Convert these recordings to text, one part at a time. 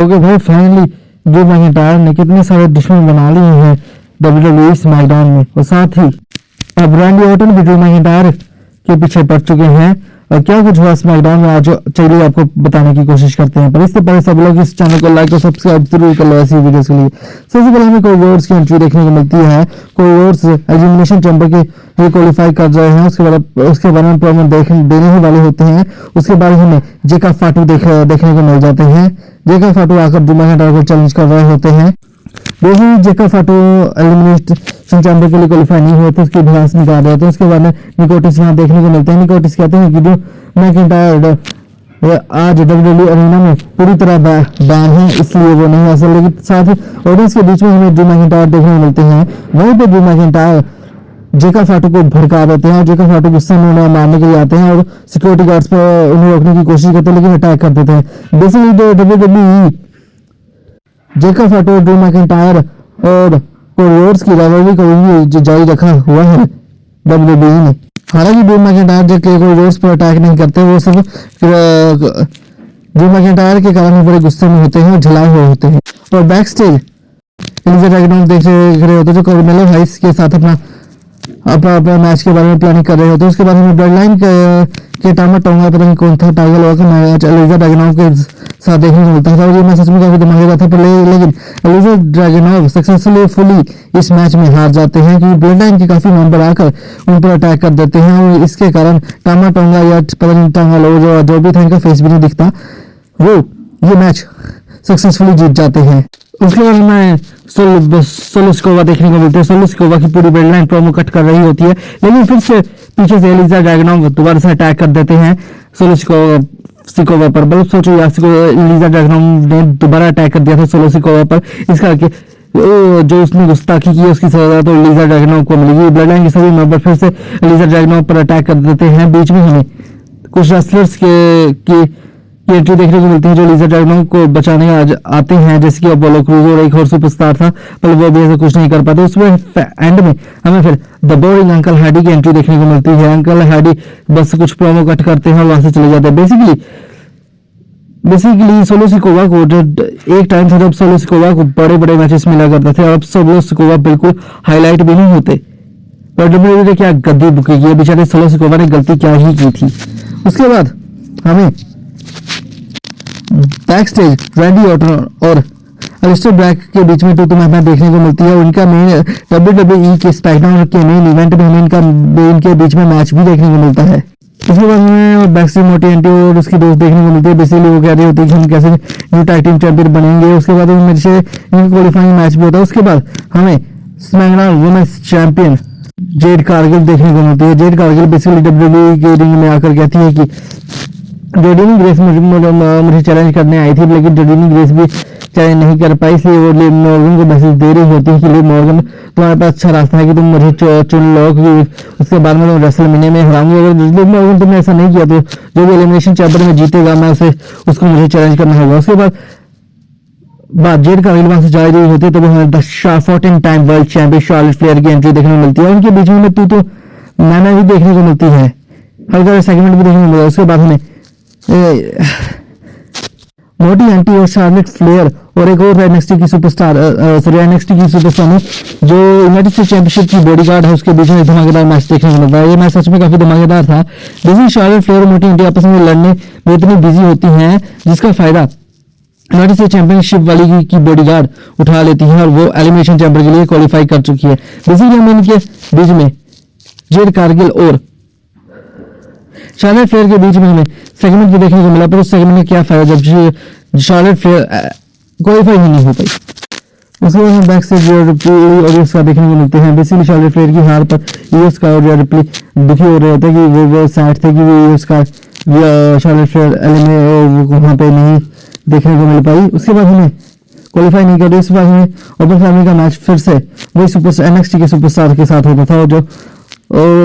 Okay भाई, finally Drew McIntyre ने कितने सारे दुश्मन बना लिए हैं WWE स्मैकडाउन में, और साथ ही अब रैंडी ऑर्टन भी ड्रू मैकिंटायर के पीछे पड़ चुके हैं। और क्या कुछ हुआ स्मैकडाउन में आज चलिए आपको बताने की कोशिश करते हैं, पर इससे पहले सब लोग इस चैनल को लाइक और सब्सक्राइब जरूर कर लो ऐसी वीडियोस के लिए। सबसे पहले हमें कोई वॉर्स की एंट्री देखने को मिलती है। कोई वॉर्स एलिमिनेशन चैंबर के लिए क्वालिफाई कर रहे हैं, उसके बारे में प्रोमो देने ही वाले होते हैं। उसके बाद हमें जेका फाटू देखने को मिल जाते हैं। जेका फाटू आकर ड्रू मैकिंटायर को चैलेंज कर रहे होते हैं। जैसे ही जेका फाटू एलिमिनेशन चैंबर के लिए क्वालिफाई नहीं हुए थे, उसकी भिलास निकाल रहे थे। उसके बाद में निकोटिस यहाँ देखने को मिलते हैं। निकोटिस कहते हैं कि ड्रू मैकिंटायर आज WWE अरीना में पूरी तरह बैन है, इसलिए वो नहीं आ सकते। लेकिन साथ ही ऑडियंस के बीच में हमें ड्रू मैकिंटायर देखने को मिलते हैं। वहीं पे ड्रू मैकिंटायर जेका फाटू को भड़का देते हैं और जेका फाटू गुस्से में उन्हें मारने के लिए आते हैं और सिक्योरिटी गार्ड्स पर उन्हें रोकने की कोशिश करते हैं, लेकिन अटैक कर देते हैं। बेसिकली जो WWE जेका फाटू, ड्रू मैकिंटायर और वॉर्स की राइवलरी को जारी रखा हुआ है WWE ने। हालांकि ड्रू मैकिंटायर जब कोई वॉर्स पर अटैक नहीं करते, वो सिर्फ ड्रू मैकिंटायर के कारण बड़े गुस्से में होते हैं और झलाए हुए होते हैं। और बैक स्टेज एलिजा ड्रैगनोव देख रहे होते हैं, जो कार्मेलो हाइस के साथ अपना मैच के बारे में प्लानिंग कर रहे होते हैं। उसके बाद हमें ब्लडलाइन के टामा टोंगा पता नहीं कौन था, टाइगर लॉ का मैच एलिजा ड्रैगनोव के साथ देखने को मिलता था और ये मैच सच में काफी धमाकेदार था। लेकिन एलिजा ड्रैगनोव सक्सेसफुली इस मैच में हार जाते हैं, क्योंकि ब्लडलाइन के काफी मेंबर आकर उन पर अटैक कर देते हैं और इसके कारण टामा टोंगा या पता नहीं टांगा लो जो भी था, इनका फेस भी नहीं दिखता, वो ये मैच सक्सेसफुली जीत जाते हैं। उसके बाद हमें सोलोस्कोवा देखने को मिलते हैं। सोलोस्कोवा की पूरी ब्लडलाइन प्रोमो कट कर रही होती है, लेकिन फिर से पीछे से एलिजा ड्रैगनोव दोबारा से अटैक कर देते हैं सोलोस्कोवा पर। मतलब सोचो यार, एलिजा ड्रैगनोव ने दोबारा अटैक कर दिया था सोलोस्कोवा पर, इस करके जो उसने गुस्ताखी की उसकी सजा तो एलिजा ड्रैगनोव को मिलेगी। ब्लडलाइन के सभी मेंबर फिर से एलिजा ड्रैगनोव पर अटैक कर देते हैं। बीच में हमें कुछ रेसलर्स की एंट्री देखने को मिलती है जो एलिजा ड्रैगनोव को बचाने आते हैं, जैसे कि अपोलो क्रूज और एक और सुपरस्टार था, पर वो भी ऐसा कुछ नहीं कर पाते। उसमें एंड में हमें फिर द बोरिंग अंकल हार्डी की एंट्री देखने को मिलती है। अंकल हार्डी बस कुछ प्रोमो कट करते हैं और वहां से चले जाते हैं। बेसिकली सोलोस्कोवा को एक टाइम था जब सोलोस्कोवा को बड़े बड़े मैचेस मिला करते थे, अब सोलोस्कोवा बिल्कुल हाईलाइट भी नहीं होते। पर WWE ने क्या गद्दी बुकी की, बेचारे सोलोस्कोवा ने गलती क्या ही की थी। उसके बाद हमें बैक स्टेज रैंडी ऑर्टन और अलिस्टर ब्लैक के बीच में तो मैच देखने को मिलती है। उनका मेन WWE के स्मैकडाउन के मेन इवेंट में हमें इनके बीच में मैच भी देखने को मिलता है। उसके बाद हमें बैक स्टेज मोटी एंटी और उसकी दोस्त देखने को मिलती है। बेसिकली वो कह रही होती है कि हम कैसे न्यू टैग टीम चैंपियन बनेंगे। उसके बाद मेरे से इनका क्वालिफाइंग मैच भी होता है। उसके बाद हमें SmackDown women's champion Jade Cargill देखने को मिलती है। जेड कारगिल बेसिकली WWE के रिंग में आकर कहती है कि जोडिनी ग्रेस मुझे चैलेंज करने आई थी, लेकिन जोडिनी ग्रेस भी चैलेंज नहीं कर पाई, इसलिए वो लिव मॉर्गन को मैसेज दे रही होती है कि लिव मॉर्गन तुम्हारे पास अच्छा रास्ता है कि तुम मुझे चुन लो, क्योंकि उसके बाद में तुम रेसलमेनिया में हराऊंगी। अगर लिव मॉर्गन तुमने ऐसा नहीं किया तो जो भी एलिमिनेशन चैंबर में जीतेगा मैं उसको मुझे चैलेंज करना होगा। उसके बाद जेड कारगिल वहां से जा रही होती है, तब हमें the 14 time world champion Charlotte Flair की एंट्री देखने को मिलती है। उनके बीच में तू तो मैना भी देखने को मिलती है, हल्का सेगमेंट भी देखने को मिलता है। उसके बाद हमें मोटी आंटी और शार्लेट फ्लेयर और एक और NXT की सुपरस्टार में जो यूनाइटेड स्टेट्स चैंपियनशिप की बॉडीगार्ड है, उसके बीच में धमाकेदार मैच देखने को मिलता है। ये मैच सच में काफी धमाकेदार था। बेसिकली शार्लेट फ्लेयर और मोटी आंटी आपस में लड़ने में इतनी बिजी होती हैं, जिसका फायदा यूनाइटेड स्टेट्स चैंपियनशिप वाली की बॉडीगार्ड उठा लेती है और वो एलिमिनेशन चैंबर के लिए क्वालिफाई कर चुकी है। बेसिकली हम इनके बीच में जेड कारगिल और शार्लेट फ्लेयर के बीच में हमें सेगमेंट भी देखने को मिला, पर उस सेगमेंट में क्या फायदा जब शार्लेट फ्लेयर क्वालिफाई ही नहीं हो पाई। उसके बाद हम बैक स्टेज ऑडियंस का देखने को मिलते हैं। बेसिकली शार्लेट फ्लेयर की हार पर यूएस का और रिप्ली दुखी हो रहे होते हैं कि वो सैड थे कि वो यूएस का शार्लेट फ्लेयर वहां पे नहीं देखने को मिल पाई। उसके बाद हमें क्वालिफाई नहीं कर, इस बार हमें ओपन फैमिली का मैच फिर से वही NXT के सुपरस्टार के साथ होता था, जो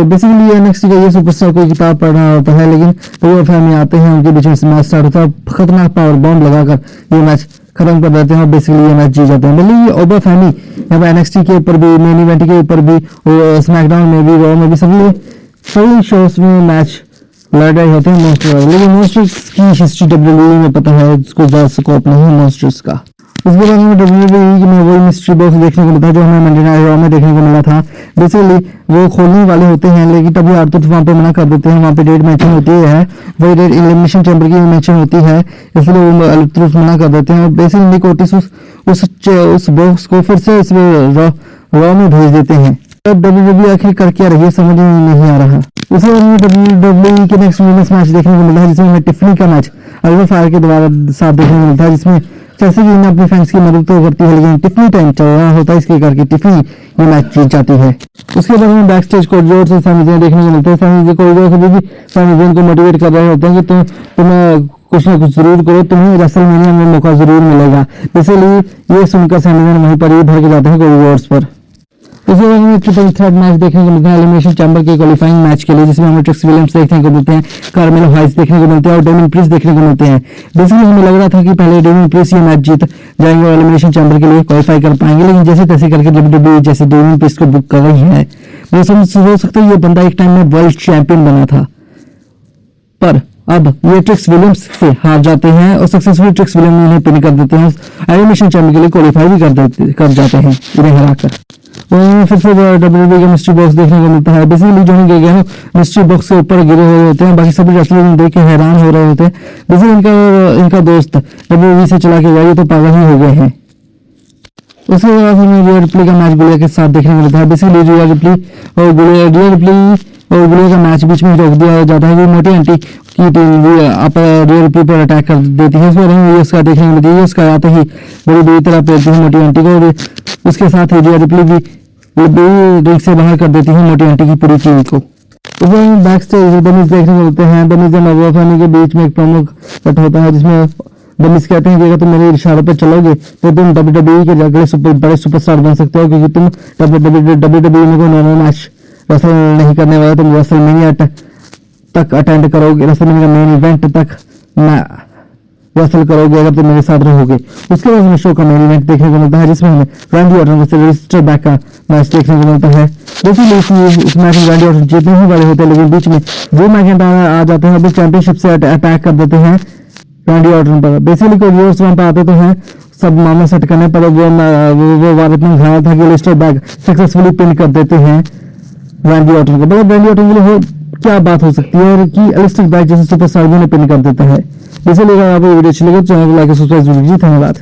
बेसिकली NXT का ये सुपरस्टार कोई किताब पढ़ रहा होता है, लेकिन ओवर फैमिली आते हैं, उनके बीच में मैच स्टार्ट होता है, खतरनाक पावर बॉम्ब लगाकर ये मैच खत्म कर देते हैं और बेसिकली ये मैच जीत जाते हैं। मतलब ओवर फैमिली यहाँ पे NXT के ऊपर भी, मेन इवेंट के ऊपर भी, स्मैकडाउन में भी, रॉ में भी, सभी शोज में मैच लड़ाई होते हैं मॉन्स्टर, लेकिन मॉन्स्टर्स की हिस्ट्री डब्ल्यूडब्ल्यूई में पता है, इसको ज्यादा स्कोप नहीं है मॉन्स्टर्स का। उसके बाद हमें डब्ल्यूडब्ल्यूई में वही मिस्ट्री बॉक्स देखने को मिलता है जो हमें मंडे नाइट रॉ में देखने को मिला था। बेसिकली वो खोलने वाले होते हैं, लेकिन तभी आर्थिक वहाँ पे मना कर देते हैं। वहाँ पे डेट मैचिंग होती है, वही डेट एलिमिनेशन चैंबर की मैचिंग होती है, इसलिए वो आर्थिक मना कर देते हैं। बेसिकली निक ओटिस उस बॉक्स को फिर से रॉ में भेज देते हैं। तब डब्ल्यूडब्ल्यूई आखिर कर क्या रही है समझ में नहीं आ रहा। उसी बाद हमें डब्ल्यूडब्ल्यूई के नेक्स्ट वुमेन्स मैच देखने को मिला है, जिसमें हमें टिफनी का मैच अल्फा फायर के द्वारा साथ देखने को मिलता है, जिसमें जैसे कि इन्हें अपने फैंस की मदद तो करती है, लेकिन टिफनी टाइम चल रहा होता है, इसके करके टिफनी ये मैच जीत जाती है। उसके बाद हमें बैक स्टेज कॉरिडोर से सैमी ज़ैन देखने को मिलते हैं। सैमी ज़ैन कॉरिडोर से भी सैमी ज़ैन को मोटिवेट कर रहे होते हैं कि तुम्हें कुछ ना कुछ जरूर करो, तुम्हें रेसलमेनिया में मौका जरूर मिलेगा। इसलिए ये सुनकर सैमी ज़ैन वहीं पर ही भर के जाते हैं कॉरिडोर्स पर। उसी वजह हमें ट्रिपल थ्रेट मैच देखने को मिलता है एलिमिनेशन चैंबर के क्वालिफाइंग मैच के लिए, जिसमें हमें ट्रिक्स विलियम्स देखने को मिलते हैं, कार्मेलो हाइस देखने को मिलते हैं और डेमिन प्रिस्ट देखने को मिलते हैं। बेसिकली हमें लग रहा था कि पहले डेमिन प्रिस्ट ये मैच जीत जाएंगे और एलिमिनेशन चैंबर के लिए क्वालिफाई कर पाएंगे, लेकिन जैसे तैसे करके डब्ल्यूडब्ल्यूई जैसे डेमिन प्रिस्ट को बुक कर रही है, वो समझ हो सकता है ये बंदा एक टाइम में वर्ल्ड चैंपियन बना था, पर अब ये ट्रिक्स विलियम्स से हार जाते हैं और सक्सेसफुल ट्रिक्स विलियम्स इन्हें पिन कर देते हैं, एलिमिनेशन चैंबर के लिए क्वालिफाई भी कर जाते हैं इन्हें हराकर। और फिर से डब्ल्यूडब्ल्यूई का मिस्ट्री बॉक्स देखने को मिलता है। बेसिकली जो है गए मिस्ट्री बॉक्स के ऊपर गिरे हुए होते हैं, बाकी सभी रेसलर देख के हैरान हो रहे होते हैं। बेसिकली इनका दोस्त डब्ल्यूडब्ल्यूई से चला के गया, ये तो पागल ही हो गए हैं। उसके बाद हमें रिया रिप्ली का मैच गुलिया के साथ देखने को मिलता है। बेसिकली रिया रिप्ली और गुलिया का मैच बीच में रोक दिया जाता है कि मोटी आंटी की टीम रिया रिप्ली पर अटैक कर देती है। उसके बाद हमें यूएस का देखने को मिलती है, यूएस का आते ही बड़ी बुरी तरह पेलती है मोटी आंटी को, और उसके साथ ही रिया रिप्ली भी रिंग से बाहर कर देती है मोटी आंटी की पूरी टीम को। उसमें बैक स्टेज डमीज देखने को मिलते हैं। डमीज और नवा फैनी के बीच में एक प्रमुख कट होता है, जिसमें डमीज कहते हैं कि अगर तुम मेरे इशारों पर चलोगे तो तुम डब्ल्यूडब्ल्यूई के अगले बड़े सुपरस्टार बन सकते हो, क्योंकि तुम डब्ल्यूडब्ल्यूई में कोई नॉर्मल मैच रेसल नहीं करने वाले, तुम रेसलमेनिया तक अटेंड करोगे, रेसलमेनिया मेन इवेंट तक रेसल करोगे अगर तुम मेरे साथ रहोगे। उसके बाद हमें शो का मेन इवेंट देखने को मिलता है, जिसमें हमें रैंडी ऑर्टन से रजिस्टर बैक का मैच देखने को मिलता है। बेसिकली इस मैच में रैंडी ऑर्टन जीतने ही वाले होते हैं, लेकिन बीच में ड्रू मैकिंटायर आ जाते हैं, अभी चैंपियनशिप से अटैक कर देते हैं रैंडी ऑर्टन पर। बेसिकली कोई व्यूअर्स वहां पर आते तो हैं, सब मामला सेट करने पर वो वार इतना घायल था कि रजिस्टर बैक सक्सेसफुली पिन कर देते हैं रैंडी ऑर्टन को। मतलब रैंडी ऑर्टन के लिए क्या बात हो सकती है, और कि एलिस्टर बैक जैसे सुपरस्टार ने पिन कर देता है। इसलिए अगर आपको वीडियो अच्छी लगे तो चैनल को लाइक और सब्सक्राइब जरूर कीजिए। धन्यवाद।